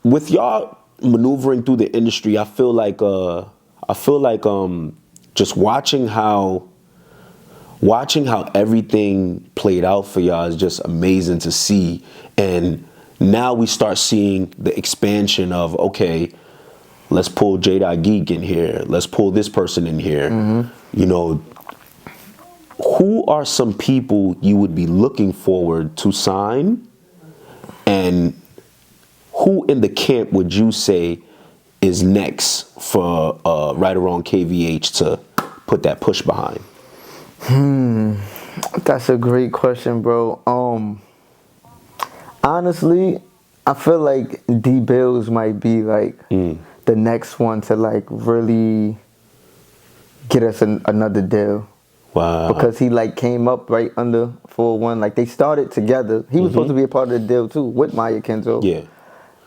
With y'all maneuvering through the industry, I feel like just watching how everything played out for y'all is just amazing to see. And now we start seeing the expansion of, okay, let's pull J.Dot Geek in here, let's pull this person in here. You know, who are some people you would be looking forward to sign, and who in the camp would you say is next for Right or Wrong KVH to put that push behind? That's a great question, bro. Honestly, I feel like D Bills might be like the next one to like really get us another deal. Wow. Because he like came up right under 401. Like they started together. He was supposed to be a part of the deal too with Maya Kenzo. Yeah.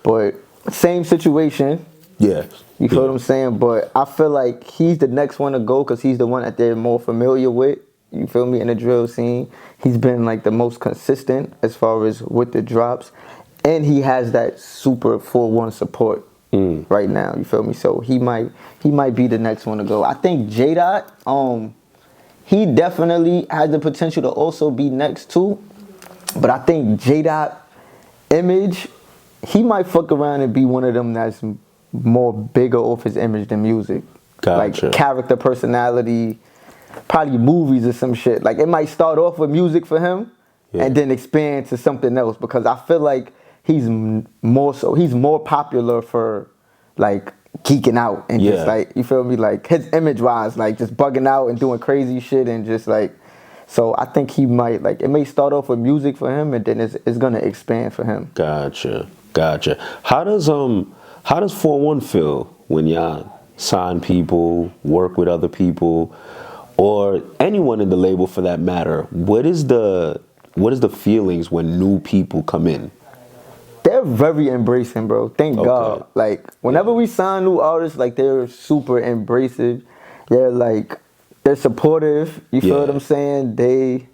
But same situation. Yeah. You feel what I'm saying? But I feel like he's the next one to go because he's the one that they're more familiar with. You feel me? In the drill scene. He's been like the most consistent as far as with the drops. And he has that super 4-1 support right now. You feel me? So he might be the next one to go. I think J-Dot, he definitely has the potential to also be next too. But I think J-Dot image, he might fuck around and be one of them that's more bigger off his image than music. Gotcha. Like character, personality, probably movies or some shit. Like it might start off with music for him and then expand to something else, because I feel like he's more popular for like geeking out and just like, you feel me, like his image wise, like just bugging out and doing crazy shit and just like, so I think he might, like, it may start off with music for him and then it's gonna expand for him. Gotcha. How does 4-1 feel when y'all sign people, work with other people, or anyone in the label for that matter? What is the feelings when new people come in? They're very embracing, bro. Thank God. Like, whenever we sign new artists, like, they're super embracive. They're supportive. You feel what I'm saying?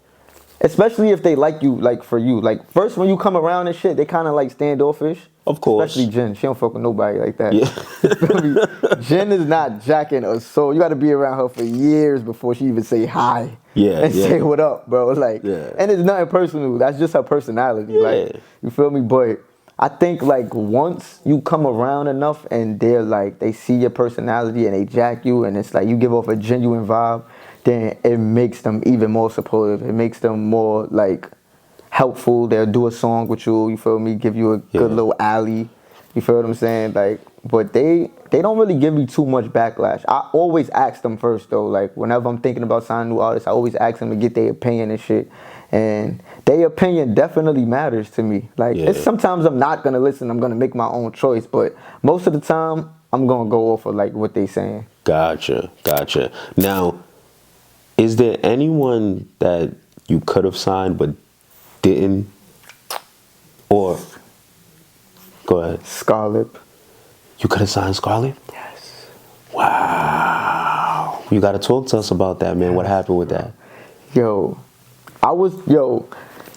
Especially if they like you, like, for you. Like, first, when you come around and shit, they kind of, like, standoffish. Of course. Especially Jen. She don't fuck with nobody like that. Yeah. You feel me? Jen is not jacking a soul. You got to be around her for years before she even say hi. And say what up, bro. Like, and it's nothing personal. That's just her personality. Like, you feel me? But I think, like, once you come around enough and they're like, they see your personality and they jack you and it's like you give off a genuine vibe, then it makes them even more supportive. It makes them more, like, helpful. They'll do a song with you, you feel me, give you a good little alley. You feel what I'm saying? Like, but they don't really give me too much backlash. I always ask them first, though. Like, whenever I'm thinking about signing new artists, I always ask them to get their opinion and shit. And their opinion definitely matters to me. Like, it's sometimes I'm not going to listen. I'm going to make my own choice. But most of the time, I'm going to go off of, like, what they saying. Gotcha. Now, is there anyone that you could have signed but didn't? Or, go ahead. Scarlet. You could have signed Scarlet? Yes. Wow. You got to talk to us about that, man. What happened with that?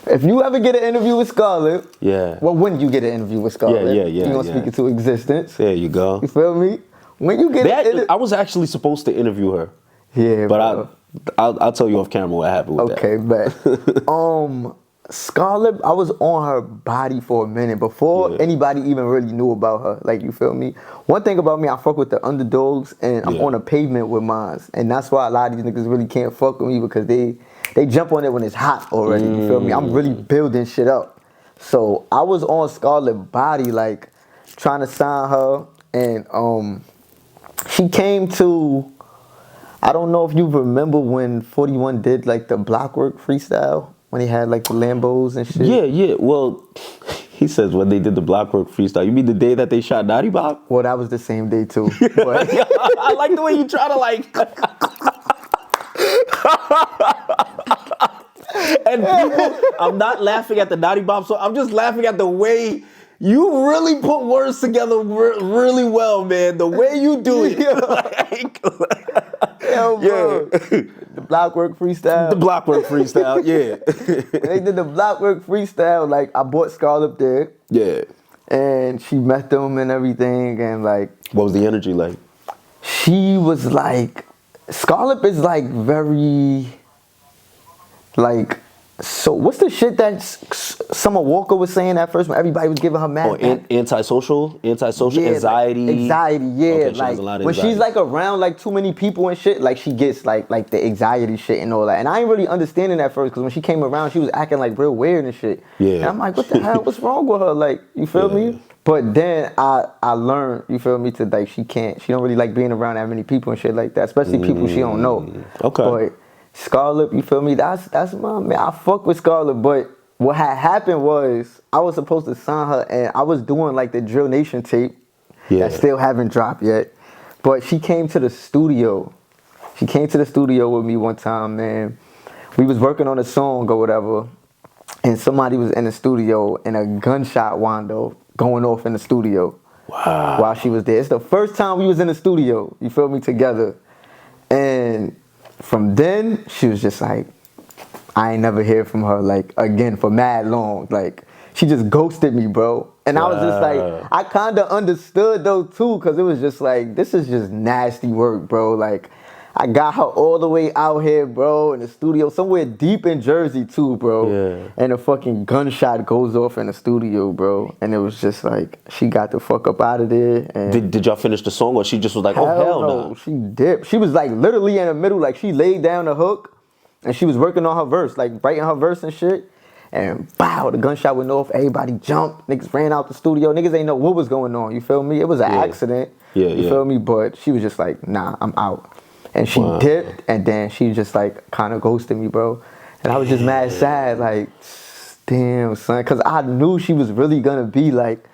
If you ever get an interview with Scarlet, well, when you get an interview with Scarlet, you're going to speak it to existence. There you go. You feel me? When you get I was actually supposed to interview her. Yeah, but I'll tell you off camera what happened with that. Okay, bet. Scarlet, I was on her body for a minute before anybody even really knew about her. Like, you feel me? One thing about me, I fuck with the underdogs, and I'm on a pavement with mines. And that's why a lot of these niggas really can't fuck with me, because they jump on it when it's hot already. You feel me? I'm really building shit up. So I was on Scarlet body, like, trying to sign her, and she came to, I don't know if you remember when 41 did, like, the Blockwork freestyle, when he had, like, the Lambos and shit. Yeah. Well, he says when they did the Blockwork freestyle. You mean the day that they shot Naughty Bob? Well, that was the same day, too. But I like the way you try to, like... And people, I'm not laughing at the Naughty Bob song. I'm just laughing at the way you really put words together really well, man. The way you do it. Yo, bro. The Blockwork freestyle. The Blockwork freestyle, yeah. When they did the Blockwork freestyle, like, I bought Scarlet there. Yeah. And she met them and everything, and like... What was the energy like? She was like... Scarlet is like very... Like... So what's the shit that Summer Walker was saying at first when everybody was giving her mad? Oh, antisocial, yeah, anxiety. Like, anxiety, yeah. Okay, like when she's like around like too many people and shit, like she gets like the anxiety shit and all that. And I ain't really understanding at first because when she came around, she was acting like real weird and shit. Yeah. And I'm like, what the hell? What's wrong with her? Like, you feel me? But then I learned, you feel me, to like she don't really like being around that many people and shit like that, especially people she don't know. Okay. But Scarlet, you feel me? That's my man. I fuck with Scarlet, but what had happened was I was supposed to sign her, and I was doing like the Drill Nation tape that still haven't dropped yet. But she came to the studio. She came to the studio with me one time, man. We was working on a song or whatever, and somebody was in the studio, and a gunshot wound up going off in the studio. Wow. While she was there. It's the first time we was in the studio, you feel me, together. And from then, she was just like, I ain't never hear from her, like, again for mad long. Like, she just ghosted me, bro. And I was just like, I kind of understood, though, too, because it was just like, this is just nasty work, bro. Like, I got her all the way out here, bro, in the studio, somewhere deep in Jersey, too, bro. Yeah. And a fucking gunshot goes off in the studio, bro. And it was just like, she got the fuck up out of there. And Did y'all finish the song, or she just was like, oh, hell no? She dipped. She was like literally in the middle, like she laid down the hook, and she was working on her verse, like writing her verse and shit. And wow, the gunshot went off. Everybody jumped. Niggas ran out the studio. Niggas ain't know what was going on. You feel me? It was an accident. You feel me? But she was just like, nah, I'm out. And she dipped, and then she just like kind of ghosted me, bro. And I was just mad sad, like, damn, son. Because I knew she was really going to be like,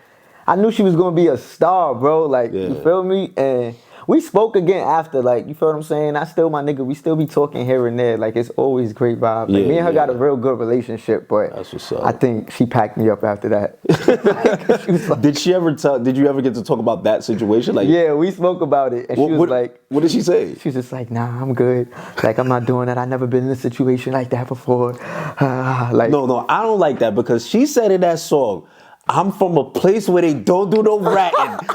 I knew she was going to be a star, bro. Like, you feel me? And we spoke again after, like, you feel what I'm saying? I still, my nigga, we still be talking here and there. Like, it's always great vibe. Like, me and her got a real good relationship, but that's what's up. I think she packed me up after that. Like, she was like, did you ever get to talk about that situation? Like, yeah, we spoke about it. And she was like, what did she say? She was just like, nah, I'm good. Like, I'm not doing that. I never been in a situation like that before. Like, No, I don't like that because she said in that song, I'm from a place where they don't do no ratting.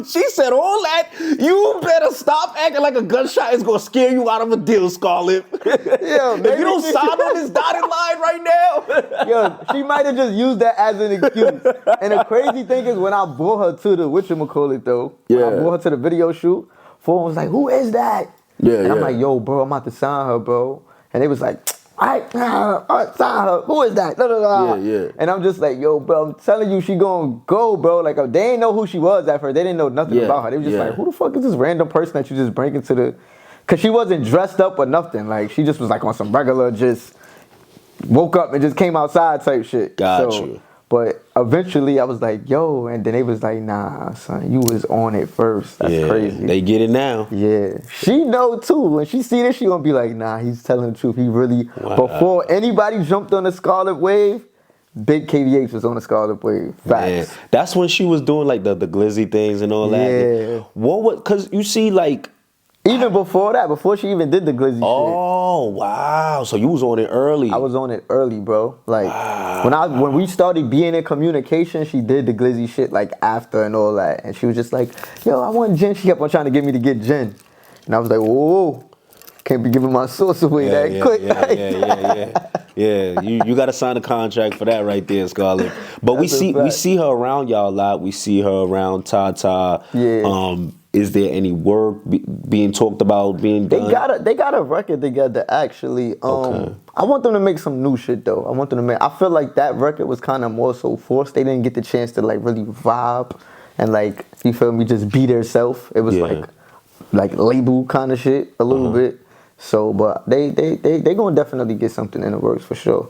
She said all that. You better stop acting like a gunshot is gonna scare you out of a deal, Scarlet. Yo, if you don't sign on this dotted line right now. Yo, she might have just used that as an excuse. And the crazy thing is when I brought her to the whatchamacallit though, when I brought her to the video shoot, Foreman was like, who is that? And I'm like, yo, bro, I'm about to sign her, bro. And they was like, all right, sign her. Who is that? And I'm just like, yo, bro, I'm telling you, she gonna go, bro. Like, they ain't know who she was at first. They didn't know nothing about her. They was just like, who the fuck is this random person that you just bring into the... Because she wasn't dressed up or nothing. Like, she just was like on some regular, just woke up and just came outside type shit. Got you. But eventually I was like, yo, and then they was like, nah, son, you was on it first. That's crazy. They get it now. Yeah. She know too. When she see this, she gonna be like, nah, he's telling the truth. He really, before anybody jumped on the Scarlet wave, big KVH was on the Scarlet wave. Facts. Man, that's when she was doing like the glizzy things and all that. Yeah. What was, cause you see like, even before that, before she even did the glizzy shit. Oh, wow. So you was on it early. I was on it early, bro. Like, when we started being in communication, she did the glizzy shit, like, after and all that. And she was just like, yo, I want gin. She kept on trying to get me to get gin. And I was like, whoa, can't be giving my sauce away that quick. Yeah, you got to sign a contract for that right there, Scarlet. But we see her around y'all a lot. We see her around Tata. Yeah. Is there any work being talked about being done? They got a record together actually. I want them to make some new shit though. I feel like that record was kind of more so forced. They didn't get the chance to like really vibe and like, you feel me, just be their self. It was like label kind of shit a little bit. So, but they gonna definitely get something in the works for sure.